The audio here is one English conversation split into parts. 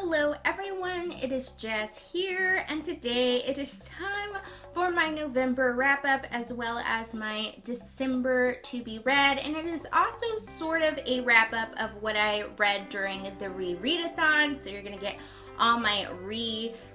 Hello everyone, it is Jazz here, and today it is time for my November wrap-up as well as my December to be read, and it is also sort of a wrap-up of what I read during the rereadathon, so you're going to get all my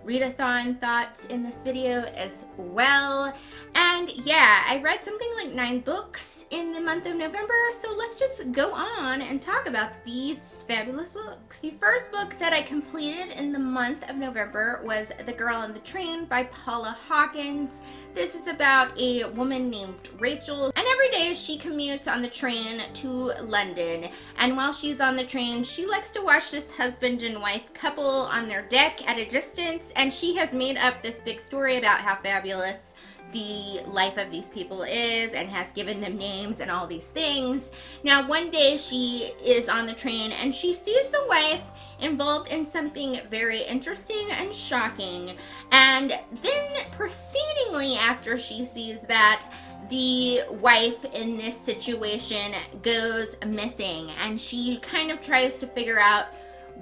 readathon thoughts in this video as well. And yeah, I read something like 9 books in the month of November, so let's just go on and talk about these fabulous books. The first book that I completed in the month of November was The Girl on the Train by Paula Hawkins. This is about a woman named Rachel, and every day she commutes on the train to London, and while she's on the train she likes to watch this husband and wife couple on their deck at a distance, and she has made up this big story about how fabulous the life of these people is and has given them names and all these things. Now one day she is on the train and she sees the wife involved in something very interesting and shocking, and then proceedingly after she sees that, the wife in this situation goes missing, and she kind of tries to figure out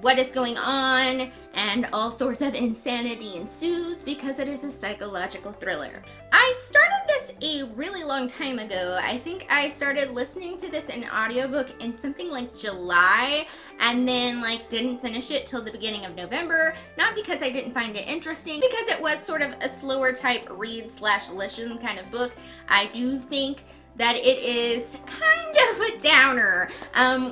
what is going on, and all sorts of insanity ensues because it is a psychological thriller. I started this a really long time ago. I think I started listening to this in audiobook in something like July, and then didn't finish it till the beginning of November, not because I didn't find it interesting, because it was sort of a slower type read/listen kind of book. I do think that it is kind of a downer.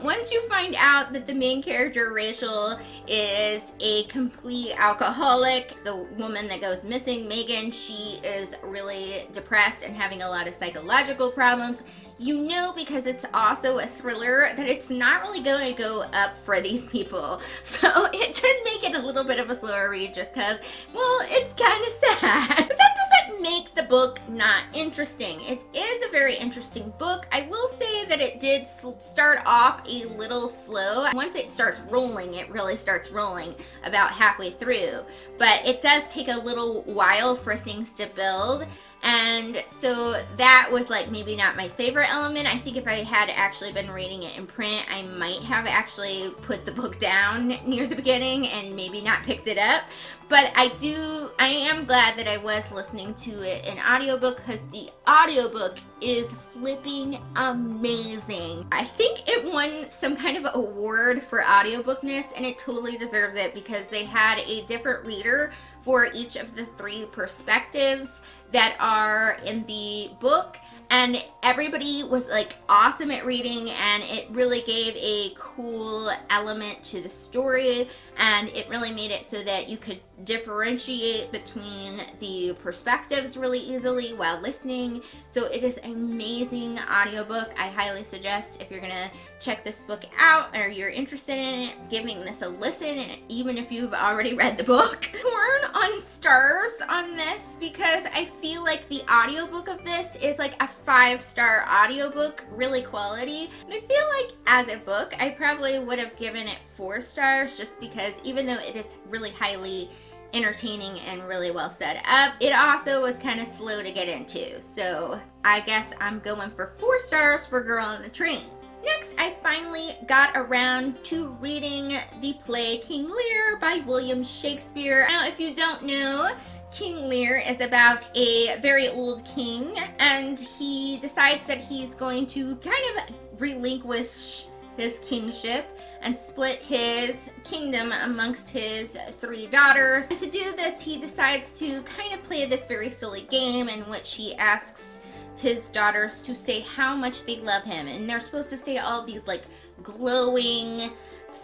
Once you find out that the main character, Rachel, is a complete alcoholic, the woman that goes missing, Megan, she is really depressed and having a lot of psychological problems. You know, because it's also a thriller, that it's not really going to go up for these people. So it should make it a little bit of a slower read just because, well, it's kind of sad. But that doesn't make the book not interesting. It is a very interesting book. I will say that it did start off a little slow. Once it starts rolling, it really starts rolling about halfway through. But it does take a little while for things to build. And so that was maybe not my favorite element. I think if I had actually been reading it in print, I might have actually put the book down near the beginning and maybe not picked it up. But I am glad that I was listening to it in audiobook, because the audiobook is flipping amazing. I think it won some kind of award for audiobookness, and it totally deserves it because they had a different reader for each of the 3 perspectives that are in the book, and everybody was awesome at reading, and it really gave a cool element to the story, and it really made it so that you could differentiate between the perspectives really easily while listening. So it is an amazing audiobook. I highly suggest, if you're gonna check this book out or you're interested in it, giving this a listen, and even if you've already read the book. Torn on stars on this because I feel like the audiobook of this is a 5-star audiobook, really quality. But I feel like as a book, I probably would have given it 4 stars, just because even though it is really highly entertaining and really well set up, it also was kind of slow to get into. So I guess I'm going for 4 stars for Girl on the Train. Next, I finally got around to reading the play King Lear by William Shakespeare. Now, if you don't know, King Lear is about a very old king, and he decides that he's going to kind of relinquish his kingship and split his kingdom amongst his 3 daughters. And to do this, he decides to kind of play this very silly game in which he asks his daughters to say how much they love him, and they're supposed to say all these glowing,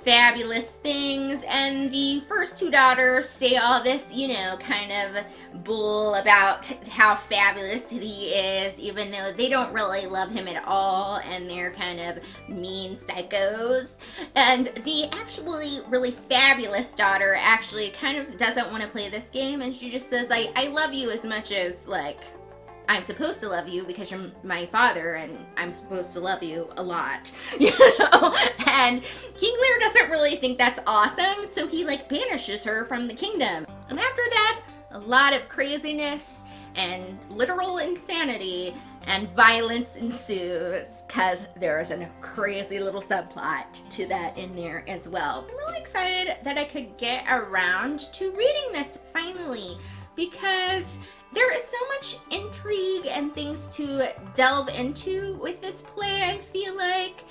fabulous things, and the first 2 daughters say all this, kind of bull about how fabulous he is, even though they don't really love him at all, and they're kind of mean psychos. And the actually really fabulous daughter actually kind of doesn't want to play this game, and she just says, I love you as much as I'm supposed to love you because you're my father, and I'm supposed to love you a lot, And King Lear doesn't really think that's awesome, so he banishes her from the kingdom. And after that, a lot of craziness and literal insanity and violence ensues because there is a crazy little subplot to that in there as well. I'm really excited that I could get around to reading this finally, because there is so much intrigue and things to delve into with this play, I feel like,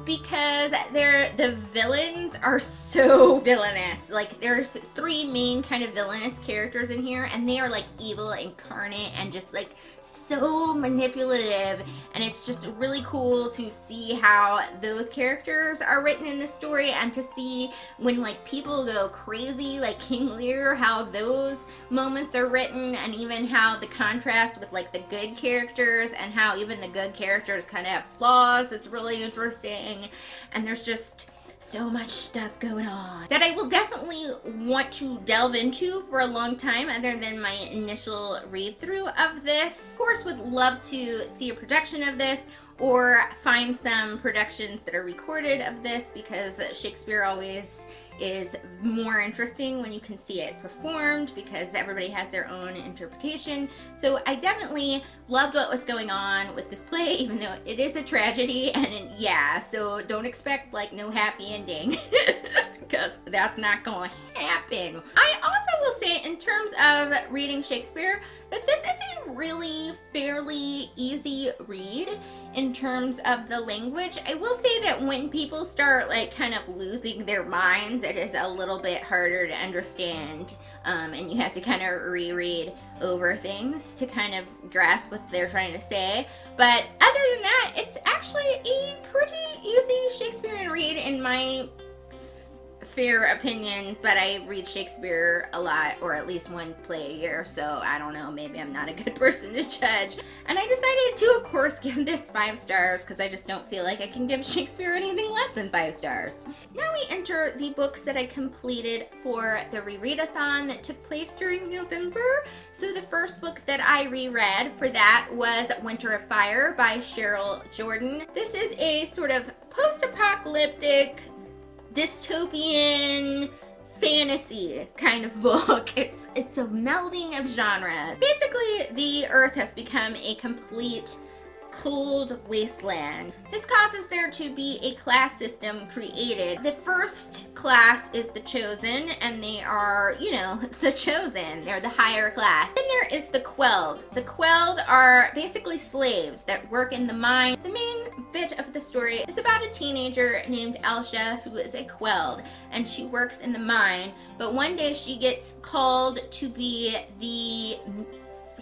because the villains are so villainous. Like, there's 3 main kind of villainous characters in here, and they are like evil incarnate and just like so manipulative, and it's just really cool to see how those characters are written in the story, and to see when like people go crazy like King Lear, how those moments are written, and even how the contrast with like the good characters and how even the good characters kind of have flaws. It's really interesting, and there's just so much stuff going on that I will definitely want to delve into for a long time, other than my initial read through of this. Of course, would love to see a production of this, or find some productions that are recorded of this, because Shakespeare always is more interesting when you can see it performed, because everybody has their own interpretation. So I definitely loved what was going on with this play, even though it is a tragedy, and yeah, so don't expect like no happy ending because that's not going to happen. I also will say, in terms of reading Shakespeare, that this is a really fairly easy read in terms of the language. I will say that when people start like kind of losing their minds, it is a little bit harder to understand, and you have to kind of reread over things to kind of grasp what they're trying to say. But other than that, it's actually a pretty easy Shakespearean read in my fair opinion. But I read Shakespeare a lot, or at least 1 play a year, so I don't know, maybe I'm not a good person to judge. And I decided to, of course, give this 5 stars, because I just don't feel like I can give Shakespeare anything less than 5 stars. Now we enter the books that I completed for the rereadathon that took place during November. So the first book that I reread for that was Winter of Fire by Cheryl Jordan. This is a sort of post-apocalyptic dystopian fantasy kind of book. It's a melding of genres. Basically, the Earth has become a complete cold wasteland. This causes there to be a class system created. The first class is the chosen, and they are, you know, the chosen. They're the higher class. Then there is the quelled. The quelled are basically slaves that work in the mine. The main bit of the story is about a teenager named Elsha who is a quelled, and she works in the mine, but one day she gets called to be the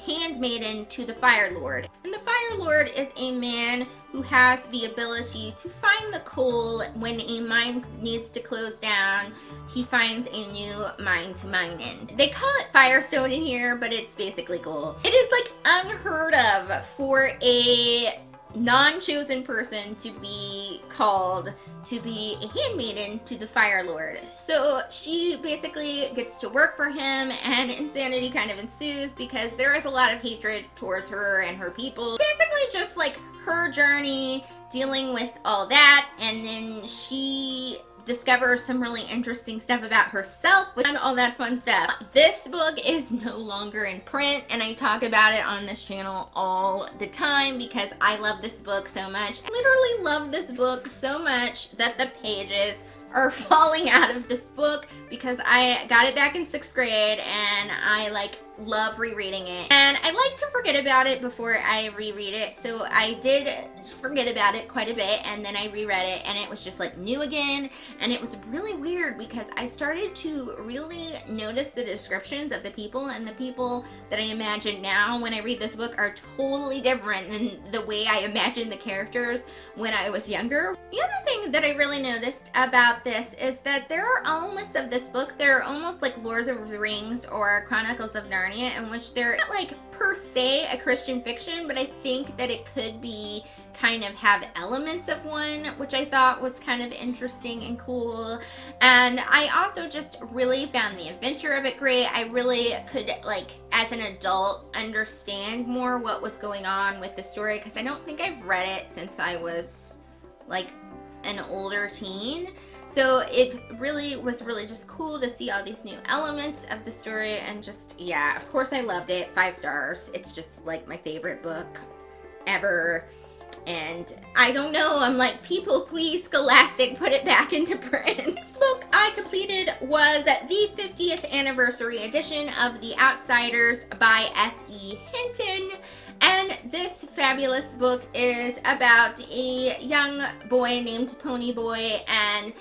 handmaiden to the Fire Lord. And the Fire Lord is a man who has the ability to find the coal when a mine needs to close down. He finds a new mine to mine in. They call it Firestone in here, but it's basically coal. It is like unheard of for a non-chosen person to be called to be a handmaiden to the Fire Lord. So she basically gets to work for him, and insanity kind of ensues because there is a lot of hatred towards her and her people. Basically just like her journey dealing with all that, and then she discovers some really interesting stuff about herself and all that fun stuff. This book is no longer in print, and I talk about it on this channel all the time because I love this book so much. I literally love this book so much that the pages are falling out of this book because I got it back in 6th grade and I like love rereading it, and I like to forget about it before I reread it. So I did forget about it quite a bit, and then I reread it and it was just like new again, and it was really weird because I started to really notice the descriptions of the people, and the people that I imagine now when I read this book are totally different than the way I imagined the characters when I was younger. The other thing that I really noticed about this is that there are elements of this book that are almost like Lord of the Rings or Chronicles of Narnia, in which they're not like per se a Christian fiction, but I think that it could be kind of have elements of one, which I thought was kind of interesting and cool. And I also just really found the adventure of it great. I really could, like, as an adult, understand more what was going on with the story, because I don't think I've read it since I was like an older teen. So it really was just cool to see all these new elements of the story, and just, yeah, of course I loved it. 5 stars. It's just like my favorite book ever. And I don't know, I'm like, people please, Scholastic, put it back into print. This book I completed was the 50th anniversary edition of The Outsiders by S.E. Hinton. And this fabulous book is about a young boy named Pony Boy, and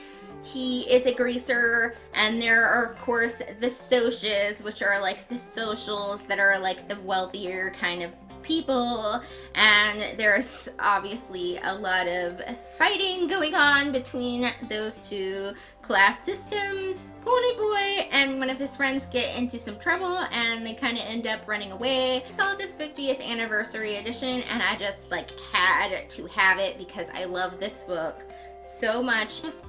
he is a greaser, and there are of course the socias, which are like the socials that are like the wealthier kind of people, and there's obviously a lot of fighting going on between those two class systems. Pony Boy and one of his friends get into some trouble, and they kind of end up running away. I saw this 50th anniversary edition, and I just like had to have it because I love this book so much. Just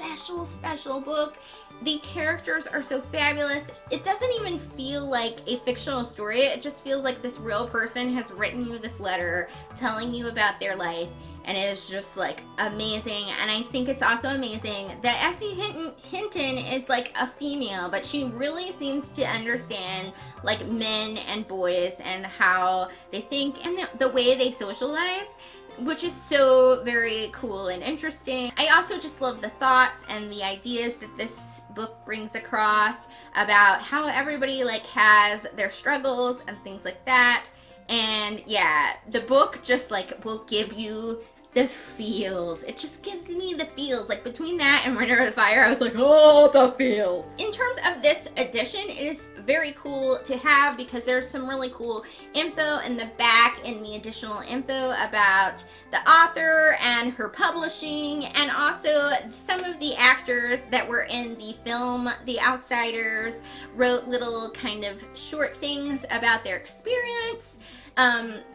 a special book. The characters are so fabulous. It doesn't even feel like a fictional story. It just feels like this real person has written you this letter telling you about their life, and it is just like amazing. And I think it's also amazing that S.E. Hinton is like a female, but she really seems to understand like men and boys and how they think and the way they socialize, which is so very cool and interesting. I also just love the thoughts and the ideas that this book brings across about how everybody like has their struggles and things like that. And yeah, the book just like will give you the feels. It just gives me the feels. Like between that and Runner of the Fire, I was like, oh, the feels. In terms of this edition, it is very cool to have because there's some really cool info in the back, in the additional info about the author and her publishing, and also some of the actors that were in the film The Outsiders wrote little kind of short things about their experience.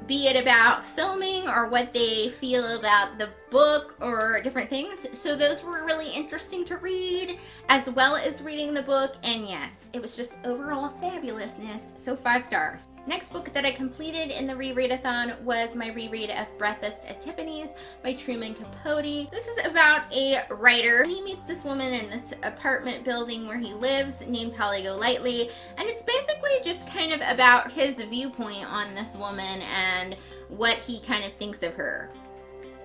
Be it about filming or what they feel about the book or different things. So those were really interesting to read, as well as reading the book. And yes, it was just overall fabulousness. So 5 stars. Next book that I completed in the rereadathon was my reread of Breakfast at Tiffanys by Truman Capote. This is about a writer. He meets this woman in this apartment building where he lives named Holly Golightly, and it's basically just kind of about his viewpoint on this woman and what he kind of thinks of her,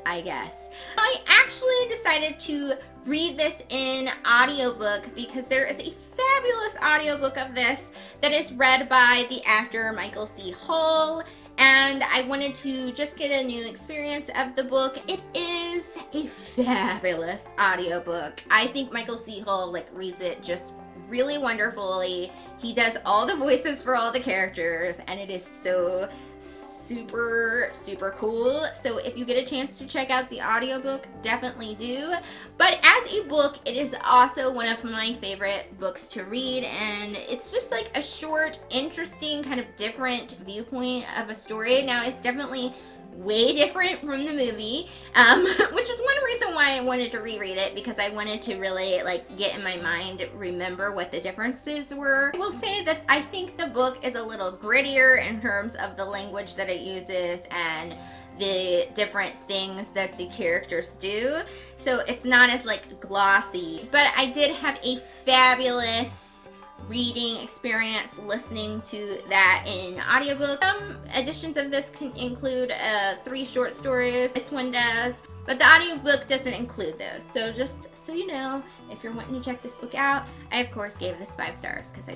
I guess. I actually decided to read this in audiobook because there is a fabulous audiobook of this that is read by the actor Michael C. Hall, and I wanted to just get a new experience of the book. It is a fabulous audiobook. I think Michael C. Hall like reads it just really wonderfully. He does all the voices for all the characters, and it is so super cool. So if you get a chance to check out the audiobook, definitely do. But as a book, it is also one of my favorite books to read, and it's just like a short, interesting, kind of different viewpoint of a story. Now, it's definitely way different from the movie, which is one reason why I wanted to reread it, because I wanted to really like get in my mind, remember what the differences were. I will say that I think the book is a little grittier in terms of the language that it uses and the different things that the characters do, so it's not as like glossy. But I did have a fabulous reading experience listening to that in audiobook. Some editions of this can include 3 short stories. This one does, but the audiobook doesn't include those. So just so you know, if you're wanting to check this book out, I of course gave this 5 stars because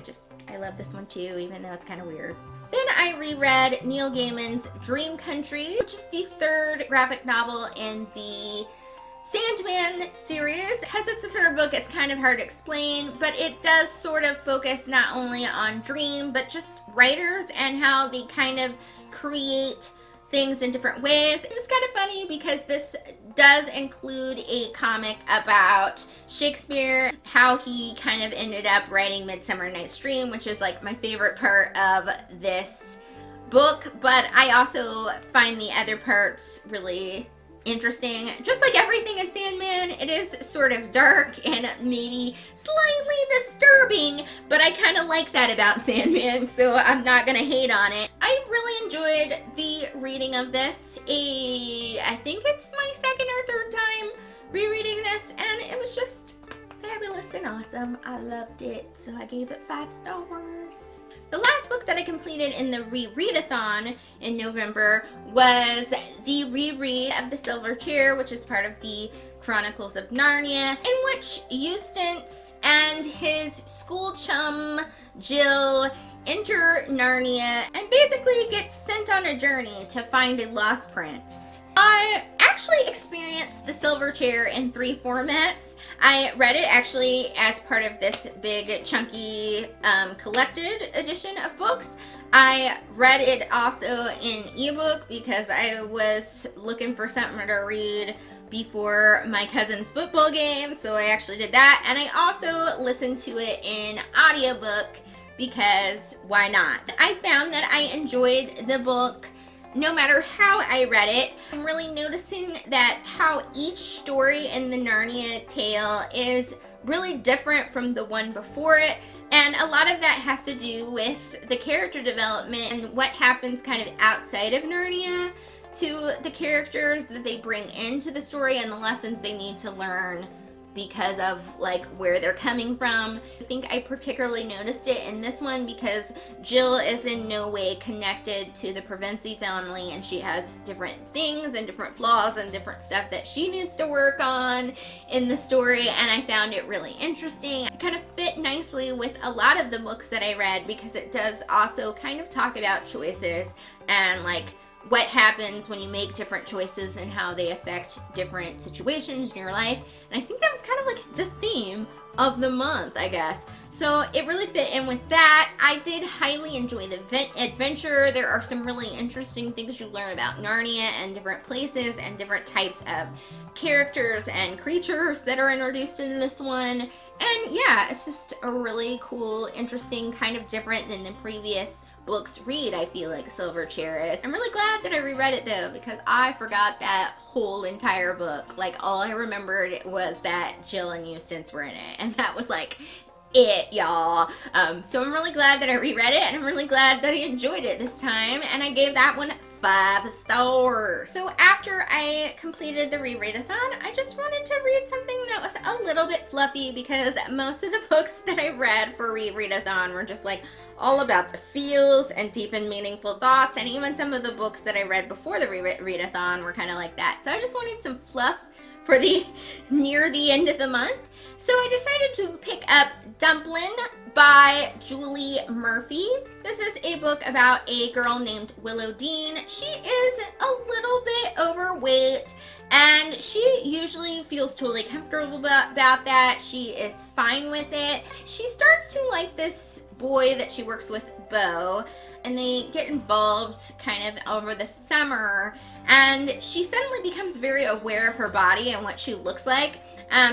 I love this one too, even though it's kind of weird. Then I reread Neil Gaiman's Dream Country, which is the 3rd graphic novel in the Sandman series. Because it's the 3rd book, it's kind of hard to explain, but it does sort of focus not only on dream, but just writers and how they kind of create things in different ways. It was kind of funny because this does include a comic about Shakespeare, how he kind of ended up writing Midsummer Night's Dream, which is like my favorite part of this book, but I also find the other parts really interesting. Just like everything in Sandman, it is sort of dark and maybe slightly disturbing, but I kind of like that about Sandman, so I'm not gonna hate on it. I really enjoyed the reading of this. I think it's my 2nd or 3rd time rereading this, and it was just fabulous and awesome. I loved it, so I gave it 5 stars. The last book that I completed in the rereadathon in November was the reread of The Silver Chair, which is part of the Chronicles of Narnia, in which Eustace and his school chum Jill enter Narnia and basically get sent on a journey to find a lost prince. I actually experienced The Silver Chair in 3 formats. I read it actually as part of this big chunky collected edition of books. I read it also in ebook because I was looking for something to read before my cousin's football game, so I actually did that. And I also listened to it in audiobook because why not? I found that I enjoyed the book no matter how I read it. I'm really noticing that how each story in the Narnia tale is really different from the one before it, and a lot of that has to do with the character development and what happens kind of outside of Narnia to the characters that they bring into the story and the lessons they need to learn because of like where they're coming from. I think I particularly noticed it in this one because Jill is in no way connected to the Pevensey family, and she has different things and different flaws and different stuff that she needs to work on in the story, and I found it really interesting. It kind of fit nicely with a lot of the books that I read because it does also kind of talk about choices and like what happens when you make different choices and how they affect different situations in your life. And I think that was kind of like the theme of the month, I guess. So it really fit in with that. I did highly enjoy the adventure. There are some really interesting things you learn about Narnia and different places and different types of characters and creatures that are introduced in this one. And yeah, it's just a really cool, interesting, kind of different than the previous books read, I feel like Silver Chair is. I'm really glad that I reread it though, because I forgot that whole entire book. Like, all I remembered was that Jill and Eustace were in it, and that was like it, y'all. So I'm really glad that I reread it, and I'm really glad that I enjoyed it this time, and I gave that one 5 stars. So after I completed the rereadathon, I just wanted to read something that was a little bit fluffy, because most of the books that I read for rereadathon were just like all about the feels and deep and meaningful thoughts, and even some of the books that I read before the rereadathon were kind of like that. So I just wanted some fluff for the near the end of the month. So I decided to pick up Dumplin' by Julie Murphy. This is a book about a girl named Willow Dean. She is a little bit overweight, and she usually feels totally comfortable about that. She is fine with it. She starts to like this boy that she works with, Bo, and they get involved kind of over the summer, and she suddenly becomes very aware of her body and what she looks like.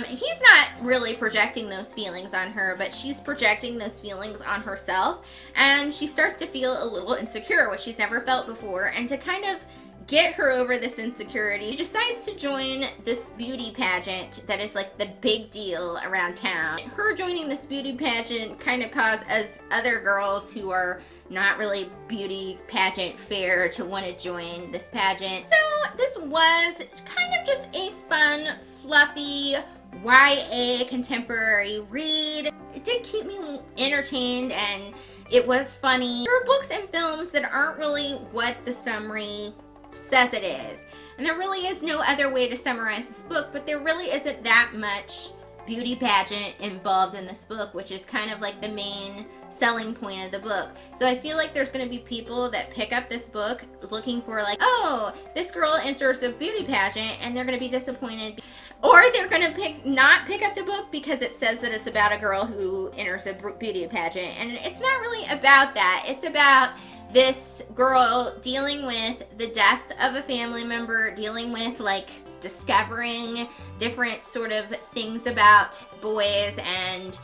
He's not really projecting those feelings on her, but she's projecting those feelings on herself, and she starts to feel a little insecure, which she's never felt before. And to kind of get her over this insecurity, she decides to join this beauty pageant that is like the big deal around town. Her joining this beauty pageant kind of causes other girls who are not really beauty pageant fair to want to join this pageant. So this was kind of just a fun, fluffy YA contemporary read. It did keep me entertained, and it was funny. There are books and films that aren't really what the summary says it is, and there really is no other way to summarize this book, but there really isn't that much beauty pageant involved in this book, which is kind of like the main selling point of the book. So I feel like there's going to be people that pick up this book looking for like, oh, this girl enters a beauty pageant, and they're going to be disappointed, or they're going to not pick up the book because it says that it's about a girl who enters a beauty pageant, and it's not really about that. It's about this girl dealing with the death of a family member, dealing with like discovering different sort of things about boys and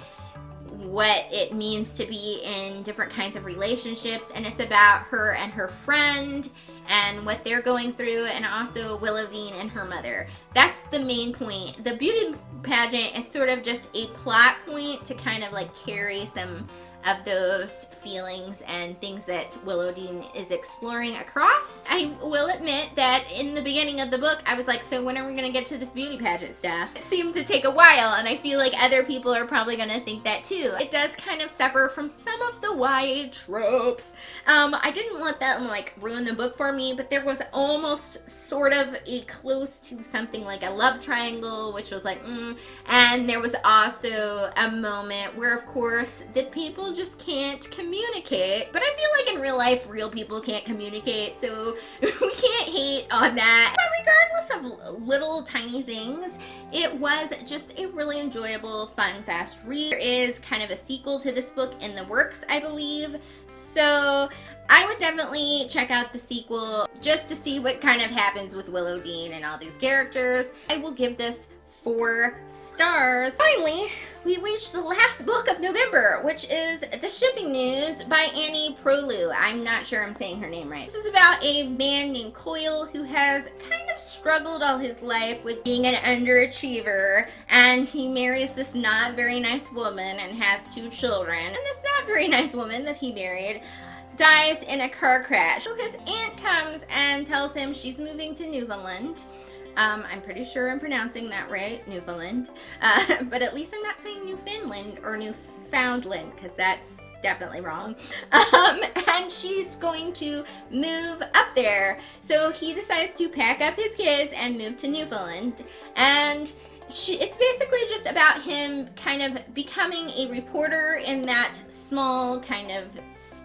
what it means to be in different kinds of relationships. And it's about her and her friend and what they're going through, and also Willowdean and her mother. That's the main point. The beauty pageant is sort of just a plot point to kind of like carry some of those feelings and things that Willowdean is exploring across. I will admit that in the beginning of the book, I was like, so when are we gonna get to this beauty pageant stuff? It seemed to take a while, and I feel like other people are probably gonna think that too. It does kind of suffer from some of the YA tropes. I didn't let that like ruin the book for me, but there was almost sort of a close to something like a love triangle, which was like, and there was also a moment where, of course, the people just can't communicate. But I feel like in real life, real people can't communicate, so we can't hate on that. But regardless of little tiny things, it was just a really enjoyable, fun, fast read. There is kind of a sequel to this book in the works, I believe, so I would definitely check out the sequel just to see what kind of happens with Willowdean and all these characters. I will give this 4 stars. Finally, we reached the last book of November, which is The Shipping News by Annie Proulx. I'm not sure I'm saying her name right. This is about a man named Coyle who has kind of struggled all his life with being an underachiever, and he marries this not very nice woman and has 2 children. And this not very nice woman that he married dies in a car crash. So his aunt comes and tells him she's moving to Newfoundland. I'm pretty sure I'm pronouncing that right, Newfoundland. But at least I'm not saying Newfoundland or Newfoundland, because that's definitely wrong. And she's going to move up there. So he decides to pack up his kids and move to Newfoundland. And it's basically just about him kind of becoming a reporter in that small kind of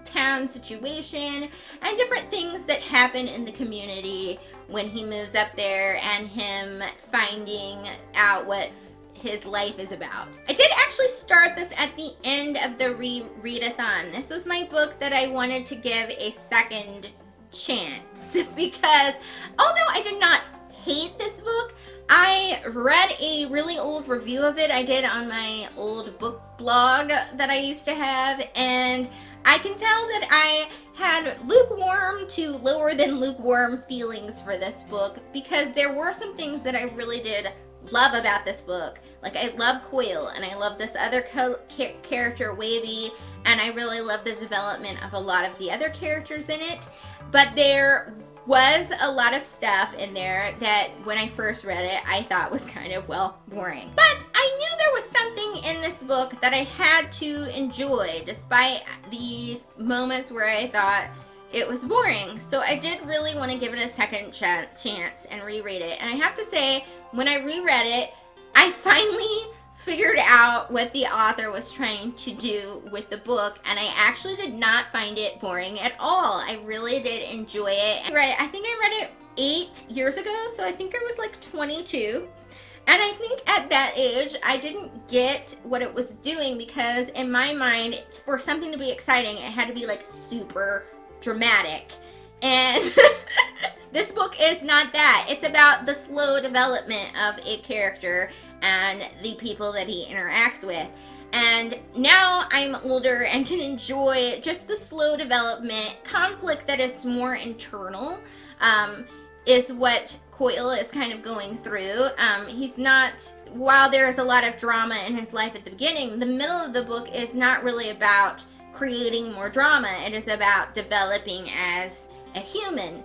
town situation and different things that happen in the community when he moves up there, and him finding out what his life is about. I did actually start this at the end of the read-a-thon. This was my book that I wanted to give a second chance because although I did not hate this book, I read a really old review of it I did on my old book blog that I used to have, and I can tell that I had lukewarm to lower than lukewarm feelings for this book because there were some things that I really did love about this book. Like, I love Coyle, and I love this other character, Wavy, and I really love the development of a lot of the other characters in it. But there was a lot of stuff in there that when I first read it, I thought was kind of, well, boring. But I knew there was something in this book that I had to enjoy, despite the moments where I thought it was boring. So I did really want to give it a second chance and reread it. And I have to say, when I reread it, I finally figured out what the author was trying to do with the book, and I actually did not find it boring at all. I really did enjoy it. I think I read it 8 years ago, so I think I was like 22. And I think at that age, I didn't get what it was doing because in my mind, for something to be exciting, it had to be like super dramatic. And this book is not that. It's about the slow development of a character and the people that he interacts with. And now I'm older and can enjoy just the slow development. Conflict that is more internal is what Coyle is kind of going through. He's not, while there is a lot of drama in his life at the beginning, the middle of the book is not really about creating more drama. It is about developing as a human.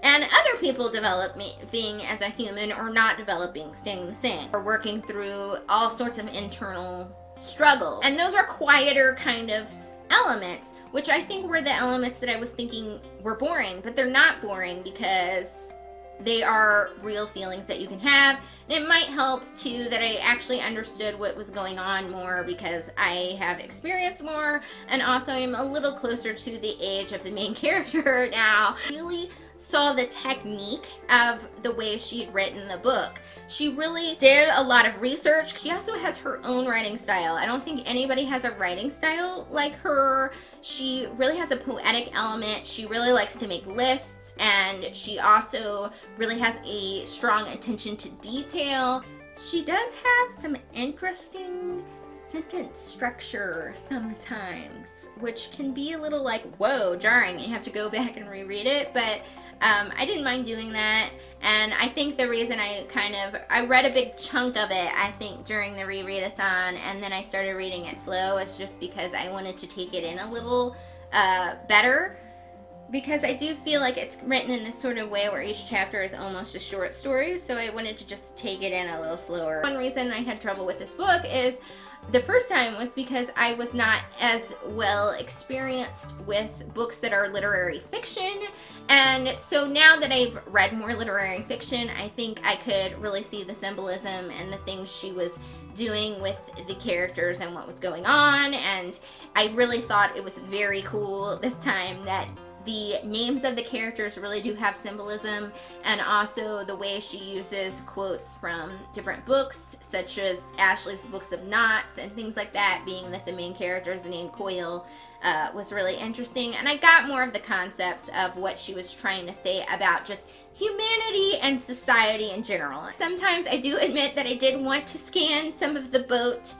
And other people developing as a human or not developing, staying the same, or working through all sorts of internal struggle. And those are quieter kind of elements, which I think were the elements that I was thinking were boring, but they're not boring because they are real feelings that you can have. And it might help too that I actually understood what was going on more because I have experienced more, and also I'm a little closer to the age of the main character now. Really saw the technique of the way she'd written the book. She really did a lot of research. She also has her own writing style. I don't think anybody has a writing style like her. She really has a poetic element. She really likes to make lists, and she also really has a strong attention to detail. She does have some interesting sentence structure sometimes, which can be a little like, whoa, jarring. You have to go back and reread it, but I didn't mind doing that. And I think the reason I read a big chunk of it, I think, during the rereadathon, and then I started reading it slow, is just because I wanted to take it in a little better. Because I do feel like it's written in this sort of way where each chapter is almost a short story, so I wanted to just take it in a little slower. One reason I had trouble with this book is the first time was because I was not as well experienced with books that are literary fiction, and so now that I've read more literary fiction, I think I could really see the symbolism and the things she was doing with the characters and what was going on, and I really thought it was very cool this time that the names of the characters really do have symbolism, and also the way she uses quotes from different books, such as Ashley's Books of Knots and things like that, being that the main character is named Coyle, was really interesting. And I got more of the concepts of what she was trying to say about just humanity and society in general. Sometimes I do admit that I did want to scan some of the boat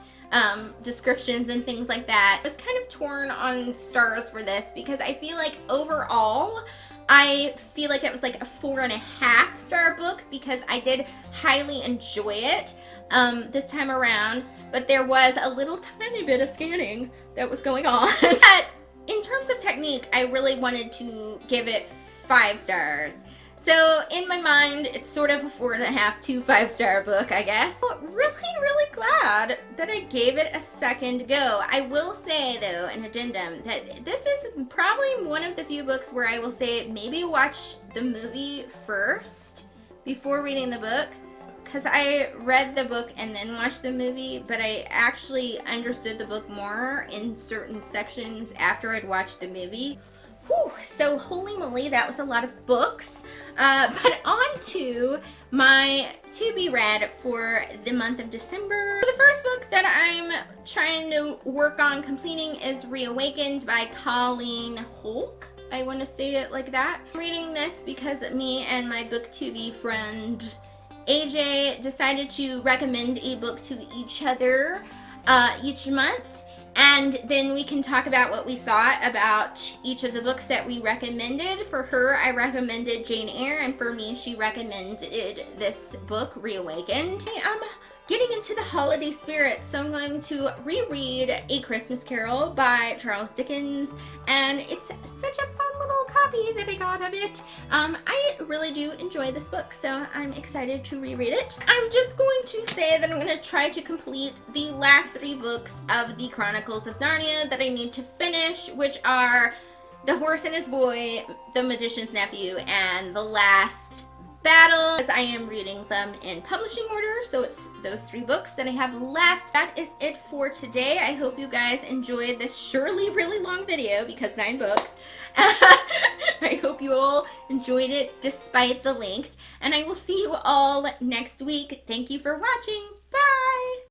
descriptions and things like that. I was kind of torn on stars for this because I feel like overall I feel like it was like a 4.5 star book because I did highly enjoy it this time around, but there was a little tiny bit of scanning that was going on. But in terms of technique, I really wanted to give it 5 stars. So in my mind, it's sort of a 4.5 to 5 star book, I guess. So really glad that I gave it a second go. I will say though, an addendum, that this is probably one of the few books where I will say maybe watch the movie first before reading the book. Because I read the book and then watched the movie, but I actually understood the book more in certain sections after I'd watched the movie. Whew, so holy moly, that was a lot of books. But on to my to be read for the month of December. The first book that I'm trying to work on completing is Reawakened by Colleen Holk. I want to state it like that. I'm reading this because me and my book to be friend AJ decided to recommend a book to each other each month. And then we can talk about what we thought about each of the books that we recommended. For her, I recommended Jane Eyre, and for me, she recommended this book, Reawakened. I'm getting into the holiday spirit, so I'm going to reread A Christmas Carol by Charles Dickens, and it's such a fun little copy that I got of it. I really do enjoy this book, so I'm excited to reread it. I'm just going to say that I'm going to try to complete the last 3 books of the Chronicles of Narnia that I need to finish, which are The Horse and His Boy, The Magician's Nephew, and The Last Battle, as I am reading them in publishing order, so it's those 3 books that I have left. That is it for today. I hope you guys enjoyed this surely really long video because 9 books. I hope you all enjoyed it despite the length, and I will see you all next week. Thank you for watching.